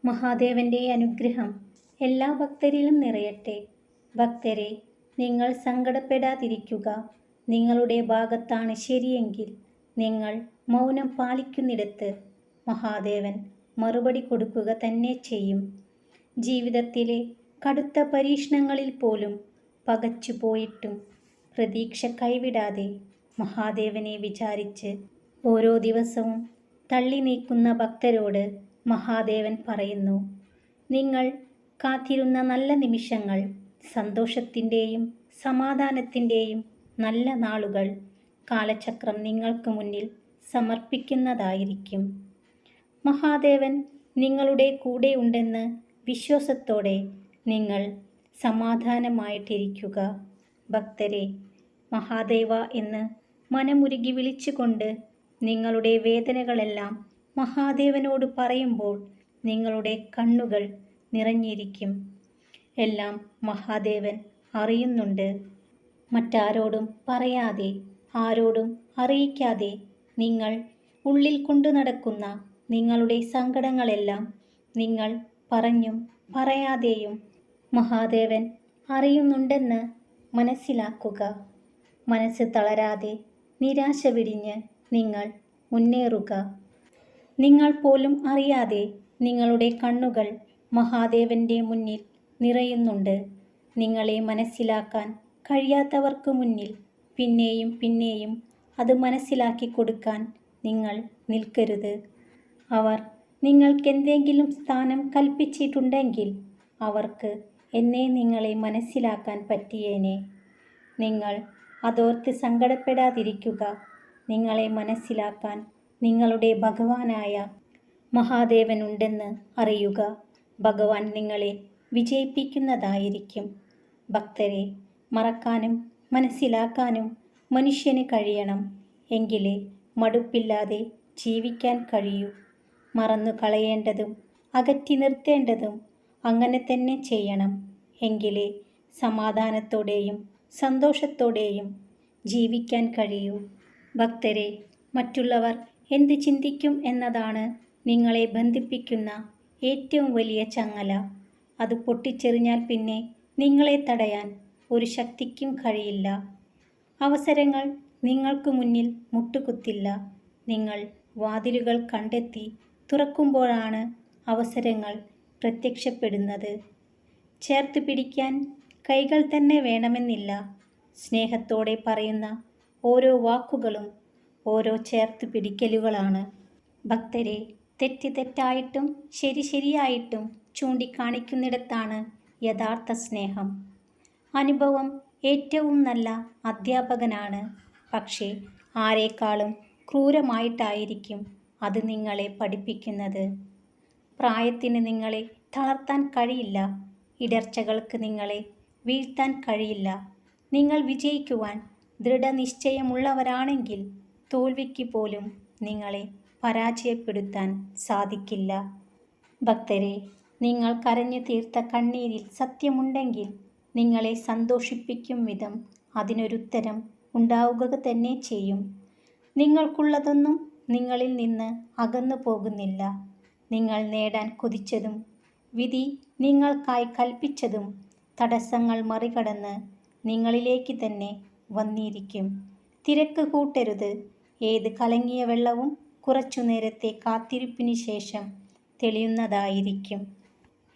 മഹാദേവന്റെ അനുഗ്രഹം എല്ലാ ഭക്തരിലും നിറയട്ടെ. ഭക്തരെ, നിങ്ങൾ സങ്കടപ്പെടാതിരിക്കുക. നിങ്ങളുടെ ഭാഗത്താണ് ശരിയെങ്കിൽ നിങ്ങൾ മൗനം പാലിക്കുന്നിടത്ത് മഹാദേവൻ മറുപടി കൊടുക്കുക തന്നെ ചെയ്യും. ജീവിതത്തിലെ കടുത്ത പരീക്ഷണങ്ങളിൽ പോലും പകച്ചു പോയിട്ടും പ്രതീക്ഷ കൈവിടാതെ മഹാദേവനെ വിചാരിച്ച് ഓരോ ദിവസവും തള്ളി നീക്കുന്ന ഭക്തരോട് മഹാദേവൻ പറയുന്നു, നിങ്ങൾ കാത്തിരുന്ന നല്ല നിമിഷങ്ങൾ, സന്തോഷത്തിൻ്റെയും സമാധാനത്തിൻ്റെയും നല്ല നാളുകൾ കാലചക്രം നിങ്ങൾക്ക് മുന്നിൽ സമർപ്പിക്കുന്നതായിരിക്കും. മഹാദേവൻ നിങ്ങളുടെ കൂടെ ഉണ്ടെന്ന് വിശ്വാസത്തോടെ നിങ്ങൾ സമാധാനമായിട്ടിരിക്കുക. ഭക്തരെ, മഹാദേവ എന്ന് മനമുരുകി വിളിച്ചുകൊണ്ട് നിങ്ങളുടെ വേദനകളെല്ലാം മഹാദേവനോട് പറയുമ്പോൾ നിങ്ങളുടെ കണ്ണുകൾ നിറഞ്ഞിരിക്കും. എല്ലാം മഹാദേവൻ അറിയുന്നുണ്ട്. മറ്റാരോടും പറയാതെ, ആരോടും അറിയിക്കാതെ നിങ്ങൾ ഉള്ളിൽ കൊണ്ടു നടക്കുന്ന നിങ്ങളുടെ സങ്കടങ്ങളെല്ലാം നിങ്ങൾ പറഞ്ഞും പറയാതെയും മഹാദേവൻ അറിയുന്നുണ്ടെന്ന് മനസ്സിലാക്കുക. മനസ്സ് തളരാതെ നിരാശ വിടിഞ്ഞ് നിങ്ങൾ മുന്നേറുക. നിങ്ങൾ പോലും അറിയാതെ നിങ്ങളുടെ കണ്ണുകൾ മഹാദേവന്റെ മുന്നിൽ നിറയുന്നുണ്ട്. നിങ്ങളെ മനസ്സിലാക്കാൻ കഴിയാത്തവർക്ക് മുന്നിൽ പിന്നെയും പിന്നെയും അത് മനസ്സിലാക്കി കൊടുക്കാൻ നിങ്ങൾ നിൽക്കരുത്. അവർ നിങ്ങൾക്കെന്തെങ്കിലും സ്ഥാനം കൽപ്പിച്ചിട്ടുണ്ടെങ്കിൽ അവർക്ക് എന്നേ നിങ്ങളെ മനസ്സിലാക്കാൻ പറ്റിയേനെ. നിങ്ങൾ അതോർത്ത് സങ്കടപ്പെടാതിരിക്കുക. നിങ്ങളെ മനസ്സിലാക്കാൻ നിങ്ങളുടെ ഭഗവാനായ മഹാദേവനുണ്ടെന്ന് അറിയുക. ഭഗവാൻ നിങ്ങളെ വിജയിപ്പിക്കുന്നതായിരിക്കും. ഭക്തരെ, മറക്കാനും മനസ്സിലാക്കാനും മനുഷ്യന് കഴിയണം. എങ്കിലേ മടുപ്പില്ലാതെ ജീവിക്കാൻ കഴിയൂ. മറന്നു കളയേണ്ടതും അകറ്റി നിർത്തേണ്ടതും അങ്ങനെ തന്നെ ചെയ്യണം. എങ്കിലേ സമാധാനത്തോടെയും സന്തോഷത്തോടെയും ജീവിക്കാൻ കഴിയൂ. ഭക്തരെ, മറ്റുള്ളവർ എന്ത് ചിന്തിക്കും എന്നതാണ് നിങ്ങളെ ബന്ധിപ്പിക്കുന്ന ഏറ്റവും വലിയ ചങ്ങല. അത് പൊട്ടിച്ചെറിഞ്ഞാൽ പിന്നെ നിങ്ങളെ തടയാൻ ഒരു ശക്തിക്കും കഴിയില്ല. അവസരങ്ങൾ നിങ്ങൾക്ക് മുന്നിൽ മുട്ടുകുത്തില്ല. നിങ്ങൾ വാതിലുകൾ കണ്ടെത്തി തുറക്കുമ്പോഴാണ് അവസരങ്ങൾ പ്രത്യക്ഷപ്പെടുന്നത്. ചേർത്ത് പിടിക്കാൻ കൈകൾ തന്നെ വേണമെന്നില്ല. സ്നേഹത്തോടെ പറയുന്ന ഓരോ വാക്കുകളും ഓരോ ചേർത്ത് പിടിക്കലുകളാണ്. ഭക്തരെ, തെറ്റ് തെറ്റായിട്ടും ശരി ശരിയായിട്ടും ചൂണ്ടിക്കാണിക്കുന്നിടത്താണ് യഥാർത്ഥ സ്നേഹം. അനുഭവം ഏറ്റവും നല്ല അധ്യാപകനാണ്. പക്ഷേ ആരെക്കാളും ക്രൂരമായിട്ടായിരിക്കും അത് നിങ്ങളെ പഠിപ്പിക്കുന്നത്. പ്രായത്തിന് നിങ്ങളെ തളർത്താൻ കഴിയില്ല. ഇടർച്ചകൾക്ക് നിങ്ങളെ വീഴ്ത്താൻ കഴിയില്ല. നിങ്ങൾ വിജയിക്കുവാൻ ദൃഢനിശ്ചയമുള്ളവരാണെങ്കിൽ തോൽവിക്ക് പോലും നിങ്ങളെ പരാജയപ്പെടുത്താൻ സാധിക്കില്ല. ഭക്തരെ, നിങ്ങൾ കരഞ്ഞു തീർത്ത കണ്ണീരിൽ സത്യമുണ്ടെങ്കിൽ നിങ്ങളെ സന്തോഷിപ്പിക്കും വിധം അതിനൊരുത്തരം ഉണ്ടാവുക തന്നെ ചെയ്യും. നിങ്ങൾക്കുള്ളതൊന്നും നിങ്ങളിൽ നിന്ന് അകന്നു പോകുന്നില്ല. നിങ്ങൾ നേടാൻ കൊതിച്ചതും വിധി നിങ്ങൾക്കായി കൽപ്പിച്ചതും തടസ്സങ്ങൾ മറികടന്ന് നിങ്ങളിലേക്ക് തന്നെ വന്നിരിക്കും. തിരക്ക് കൂട്ടരുത്. ഏത് കലങ്ങിയ വെള്ളവും കുറച്ചു നേരത്തെ കാത്തിരിപ്പിന് ശേഷം തെളിയുന്നതായിരിക്കും.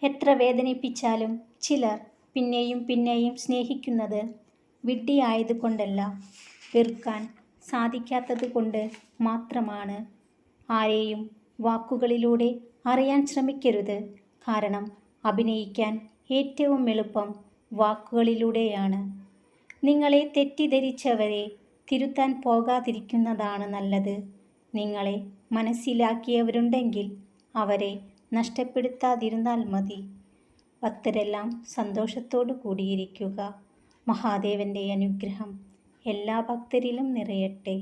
എത്ര വേദനിപ്പിച്ചാലും ചിലർ പിന്നെയും പിന്നെയും സ്നേഹിക്കുന്നത് വിഡ്ഢിയായതുകൊണ്ടല്ല, വെറുക്കാൻ സാധിക്കാത്തത് കൊണ്ട് മാത്രമാണ്. ആരെയും വാക്കുകളിലൂടെ അറിയാൻ ശ്രമിക്കരുത്. കാരണം അഭിനയിക്കാൻ ഏറ്റവും എളുപ്പം വാക്കുകളിലൂടെയാണ്. നിങ്ങളെ തെറ്റിദ്ധരിച്ചവരെ തിരുത്താൻ പോകാതിരിക്കുന്നതാണ് നല്ലത്. നിങ്ങളെ മനസ്സിലാക്കിയവരുണ്ടെങ്കിൽ അവരെ നഷ്ടപ്പെടുത്താതിരുന്നാൽ മതി. ഭക്തരെല്ലാം സന്തോഷത്തോടു കൂടിയിരിക്കുക. മഹാദേവന്റെ അനുഗ്രഹം എല്ലാ ഭക്തരിലും നിറയട്ടെ.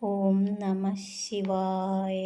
ഓം നമഃ ശിവായ.